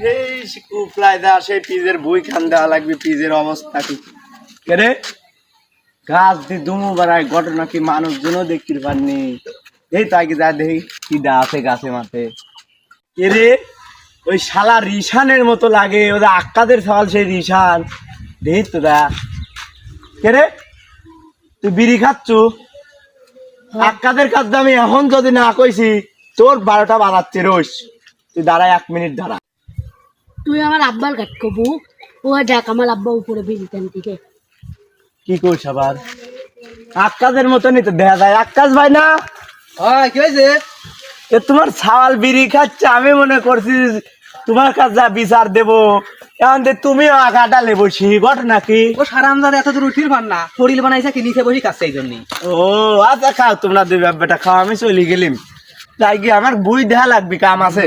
এই কুপলাই দা সেই পিজের বই খান দেওয়া লাগবে, পিজের অবস্থা কি রে? গাছ দিয়ে দুমু বাড়ায় ঘটনা কি মানুষজনও দেখতে পাননি। এই তাই কি যা দেখি কি দা আছে গাছে মাঠে। এরে ওই শালা রিশানের মতো লাগে, ওদের আক্কাদের সওয়াল সেই রিশান। দেখি তো দা কে রে, তুই বিড়ি খাচ্ছু? আক্কাদের কাজ আমি এখন যদি না কইছি তোর 12টা বাজাচ্ছে রোজ। তুই দাঁড়ায় 1 মিনিট দাঁড়া। তুই আমার আব্বার কাট কবু, ও দেখ আমার আব্বা উপরে বিরিতেন থেকে। কি করছ আবার? আক্কাদের মতনই তো দেখা যায়। আক্কাস ভাই না? হ্যাঁ কি হয়েছে? এ তোমার ছাওয়াল বিড়ি খাচ্ছে, আমি মনে করছি তোমার কাছে যা বিচার দেবো। এখন তুমিও আগাটা লেবসি ঘটনা কি? ও সারামদাদা এত দূর উঠির পার না, শরীর বানাইছে কি নিচে বসে কাছে এই জন্যই। ও আচ্ছা খাও তোমরা দুই বাপ্পাটা খাও, আমি চলে গেলিম। তাই কি আমার বই দেখা লাগবে, কাম আছে।